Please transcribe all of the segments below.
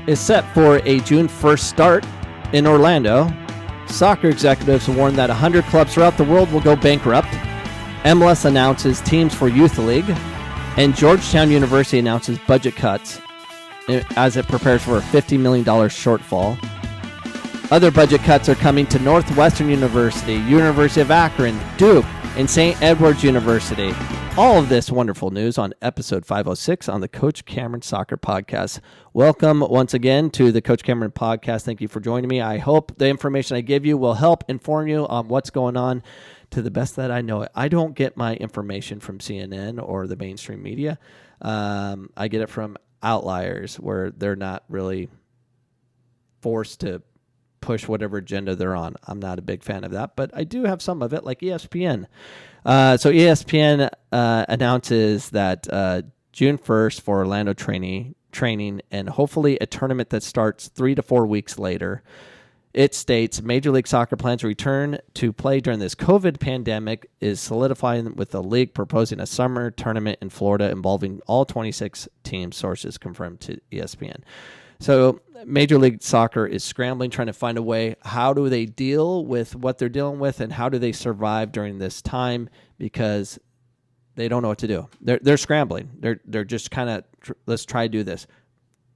is set for a June 1st start in Orlando. Soccer executives warn that 100 clubs throughout the world will go bankrupt. MLS announces teams for Youth League. And Georgetown University announces budget cuts as it prepares for a $50 million shortfall. Other budget cuts are coming to Northwestern University, University of Akron, Duke, and St. Edward's University. All of this wonderful news on episode 506 on the Coach Cameron Soccer Podcast. Welcome once again to the Coach Cameron Podcast. Thank you for joining me. I hope the information I give you will help inform you on what's going on to the best that I know it. I don't get my information from CNN or the mainstream media. I get it from outliers where they're not really forced to push whatever agenda they're on. I'm not a big fan of that, but I do have some of it, like ESPN. So ESPN announces that June 1st for Orlando training, and hopefully a tournament that starts 3 to 4 weeks later. It states Major League Soccer plans to return to play during this COVID pandemic is solidifying, with the league proposing a summer tournament in Florida involving all 26 teams, sources confirmed to ESPN. So Major League Soccer is scrambling, trying to find a way. How do they deal with what they're dealing with, and how do they survive during this time? Because they don't know what to do. They're scrambling. They're just kind of, let's try to do this.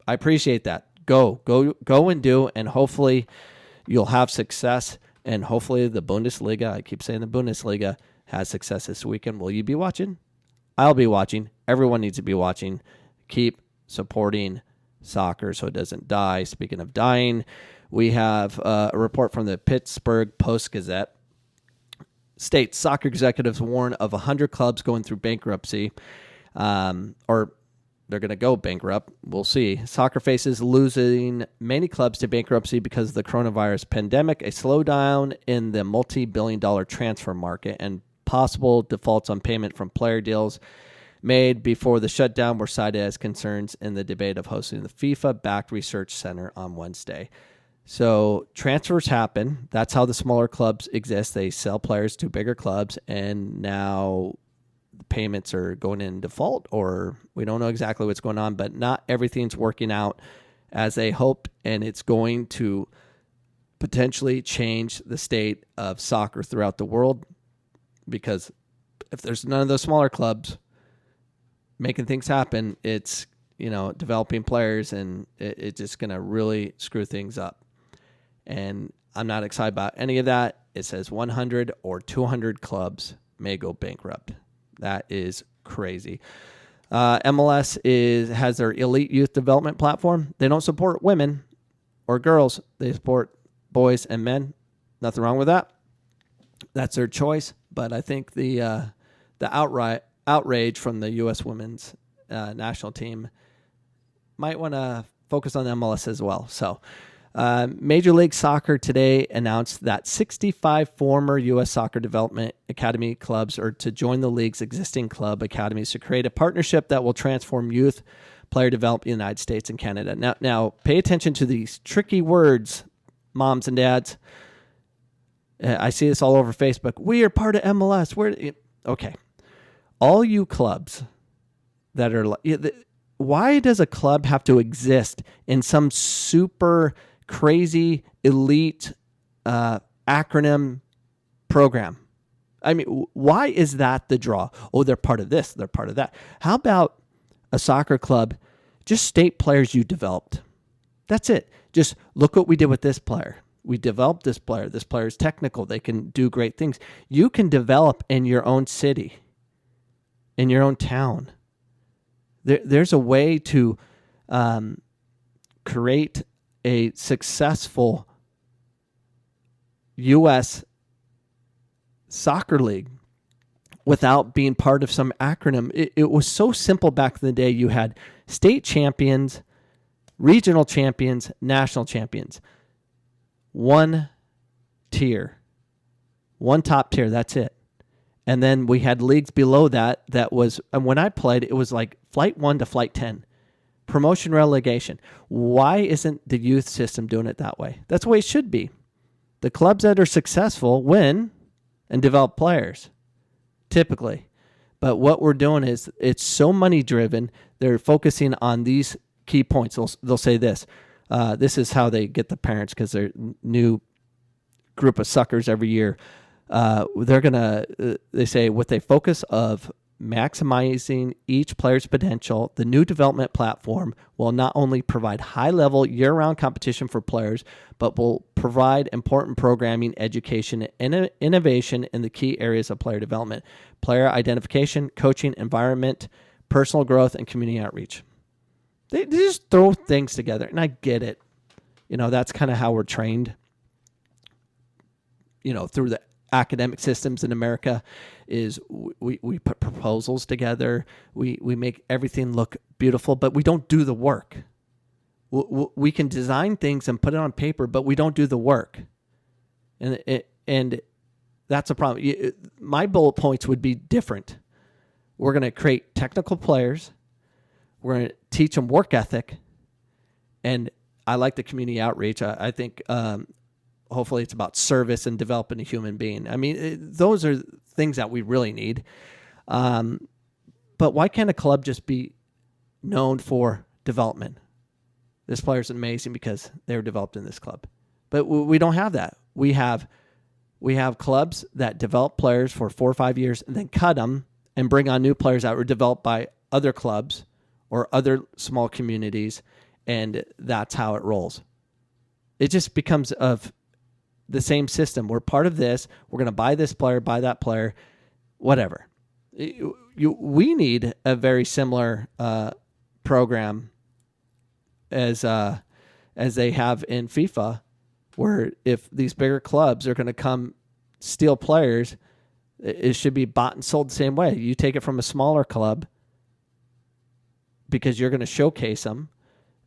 I appreciate that. Go and do, and hopefully you'll have success. And hopefully the Bundesliga, I keep saying the Bundesliga, has success this weekend. Will you be watching? I'll be watching. Everyone needs to be watching. Keep supporting soccer so it doesn't die. Speaking of dying, we have a report from the Pittsburgh Post-Gazette. States soccer executives warn of 100 clubs going through bankruptcy, or they're going to go bankrupt. We'll see. Soccer faces losing many clubs to bankruptcy because of the coronavirus pandemic, a slowdown in the multi-billion-dollar transfer market, and possible defaults on payment from player deals made before the shutdown were cited as concerns in the debate of hosting the FIFA-backed research center on Wednesday. So transfers happen. That's how the smaller clubs exist. They sell players to bigger clubs, and now the payments are going in default, or we don't know exactly what's going on, but not everything's working out as they hoped, and it's going to potentially change the state of soccer throughout the world, because if there's none of those smaller clubs making things happen, it's, developing players, and it's just going to really screw things up. And I'm not excited about any of that. It says 100 or 200 clubs may go bankrupt. That is crazy. MLS has their elite youth development platform. They don't support women or girls. They support boys and men. Nothing wrong with that. That's their choice. But I think the outrage from the U.S. women's national team might want to focus on MLS as well. So Major League Soccer today announced that 65 former U.S. Soccer Development Academy clubs are to join the league's existing club academies to create a partnership that will transform youth player development in the United States and Canada. Now, pay attention to these tricky words, moms and dads. I see this all over Facebook. We are part of MLS. Okay. All you clubs that are why does a club have to exist in some super crazy elite acronym program? I mean, why is that the draw? Oh, they're part of this, they're part of that. How about a soccer club? Just state players you developed. That's it. Just look what we did with this player. We developed this player. This player is technical. They can do great things. You can develop in your own city, in your own town. There's a way to create a successful U.S. soccer league without being part of some acronym. It was so simple back in the day. You had state champions, regional champions, national champions. One tier, one top tier, that's it. And then we had leagues below that was, and when I played, it was like Flight 1 to Flight 10. Promotion, relegation. Why isn't the youth system doing it that way? That's the way it should be. The clubs that are successful win and develop players, typically. But what we're doing is it's so money driven. They're focusing on these key points. They'll say this. This is how they get the parents, because they're new group of suckers every year. They say, with a focus of maximizing each player's potential, the new development platform will not only provide high-level year-round competition for players, but will provide important programming, education, and innovation in the key areas of player development: player identification, coaching, environment, personal growth, and community outreach. They just throw things together, and I get it. That's kind of how we're trained, through the academic systems in America, is we put proposals together, we make everything look beautiful, but we don't do the work. We can design things and put it on paper, but we don't do the work, and that's a problem. My bullet points would be different. We're going to create technical players. We're going to teach them work ethic, and I like the community outreach. I think hopefully it's about service and developing a human being. I mean, those are things that we really need. But why can't a club just be known for development? This player's amazing because they were developed in this club. But we don't have that. We have clubs that develop players for 4 or 5 years and then cut them and bring on new players that were developed by other clubs or other small communities, and that's how it rolls. It just becomes of the same system. We're part of this. We're going to buy this player, buy that player, whatever. We need a very similar program as they have in FIFA, where if these bigger clubs are going to come steal players, it should be bought and sold the same way. You take it from a smaller club because you're going to showcase them.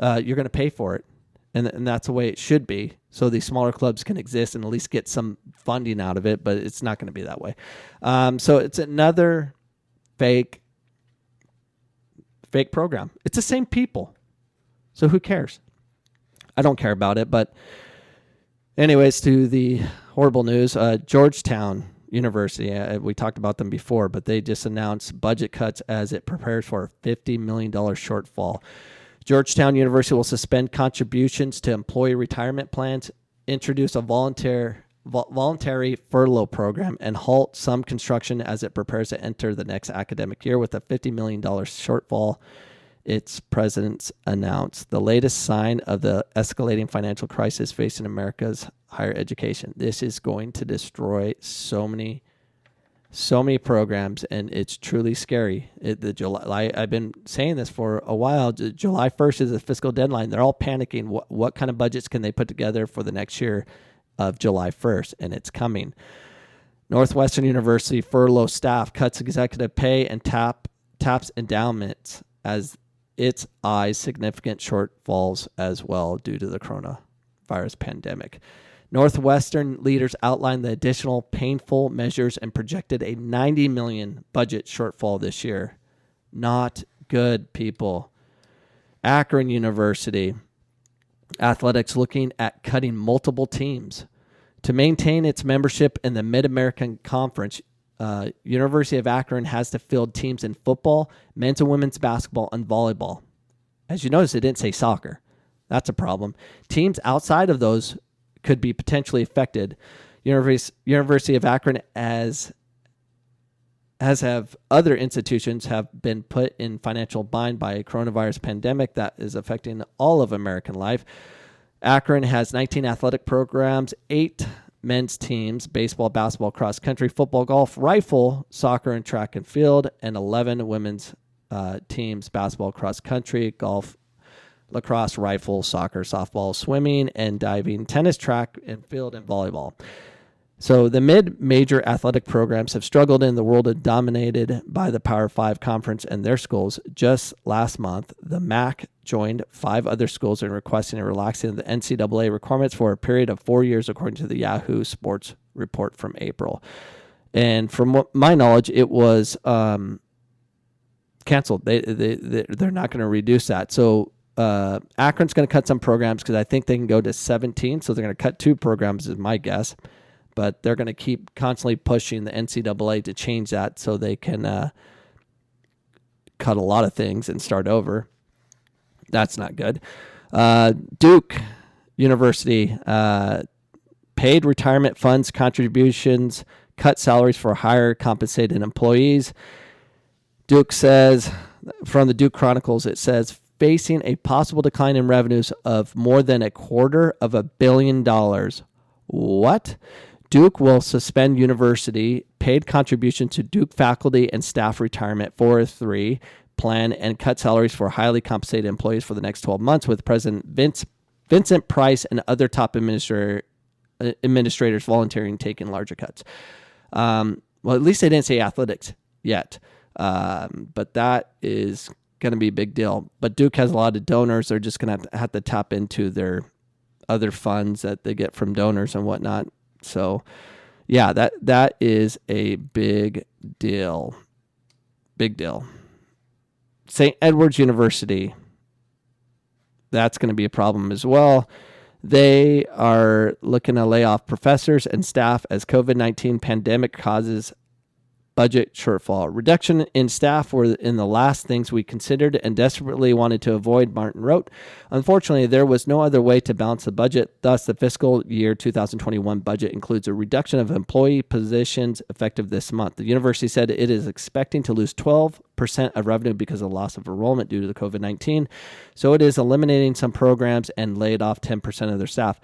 You're going to pay for it. And that's the way it should be. So these smaller clubs can exist and at least get some funding out of it, but it's not going to be that way. So it's another fake program. It's the same people. So who cares? I don't care about it. But anyways, to the horrible news, Georgetown University, we talked about them before, but they just announced budget cuts as it prepares for a $50 million shortfall. Georgetown University will suspend contributions to employee retirement plans, introduce a voluntary furlough program, and halt some construction as it prepares to enter the next academic year with a $50 million shortfall, its presidents announced. The latest sign of the escalating financial crisis facing America's higher education. This is going to destroy so many programs, and it's truly scary. I've been saying this for a while. July 1st is a fiscal deadline. They're all panicking. What kind of budgets can they put together for the next year of July 1st? And it's coming. Northwestern University furlough staff, cuts executive pay, and taps endowments as its eyes significant shortfalls as well due to the coronavirus pandemic. Northwestern leaders outlined the additional painful measures and projected a $90 million budget shortfall this year. Not good, people. Akron University athletics looking at cutting multiple teams. To maintain its membership in the Mid-American Conference, University of Akron has to field teams in football, men's and women's basketball, and volleyball. As you notice, it didn't say soccer. That's a problem. Teams outside of those could be potentially affected. University of Akron, as have other institutions, have been put in financial bind by a coronavirus pandemic that is affecting all of American life. Akron has 19 athletic programs, 8 men's teams, baseball, basketball, cross country, football, golf, rifle, soccer, and track and field, and 11 women's teams, basketball, cross country, golf, lacrosse, rifle, soccer, softball, swimming, and diving, tennis, track and field, and volleyball. So the mid-major athletic programs have struggled in the world dominated by the Power 5 conference and their schools. Just last month, the MAC joined 5 other schools in requesting and relaxing the NCAA requirements for a period of 4 years, according to the Yahoo Sports report from April. And from my knowledge, it was canceled. They're not going to reduce that. So Akron's going to cut some programs because I think they can go to 17. So they're going to cut 2 programs is my guess. But they're going to keep constantly pushing the NCAA to change that so they can cut a lot of things and start over. That's not good. Duke University paid retirement funds contributions, cut salaries for higher compensated employees. Duke says, from the Duke Chronicles, it says, facing a possible decline in revenues of more than $250 million. What? Duke will suspend university paid contribution to Duke faculty and staff retirement 403 plan and cut salaries for highly compensated employees for the next 12 months, with President Vincent Price and other top administrators volunteering taking larger cuts. Well, at least they didn't say athletics yet, but that is going to be a big deal. But Duke has a lot of donors. They're just going to have to tap into their other funds that they get from donors and whatnot. So, yeah, that is a big deal. Big deal. St. Edward's University, that's going to be a problem as well. They are looking to lay off professors and staff as COVID-19 pandemic causes budget shortfall. Reduction in staff were in the last things we considered and desperately wanted to avoid, Martin wrote. Unfortunately, there was no other way to balance the budget. Thus, the fiscal year 2021 budget includes a reduction of employee positions effective this month. The university said it is expecting to lose 12% of revenue because of the loss of enrollment due to the COVID-19. So it is eliminating some programs and laid off 10% of their staff.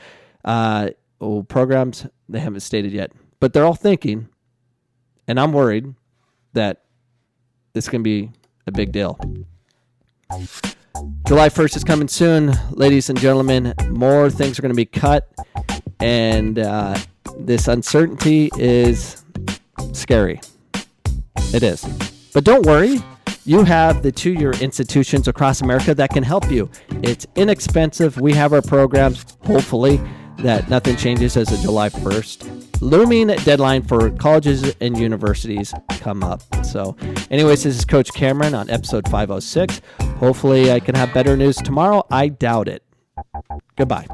Programs, they haven't stated yet. But they're all thinking, and I'm worried that this can be a big deal. July 1st is coming soon, ladies and gentlemen. More things are going to be cut, and this uncertainty is scary. It is. But don't worry. You have the two-year institutions across America that can help you. It's inexpensive. We have our programs, hopefully, that nothing changes as of July 1st. Looming deadline for colleges and universities come up. So anyways, this is Coach Cameron on episode 506. Hopefully I can have better news tomorrow. I doubt it. Goodbye.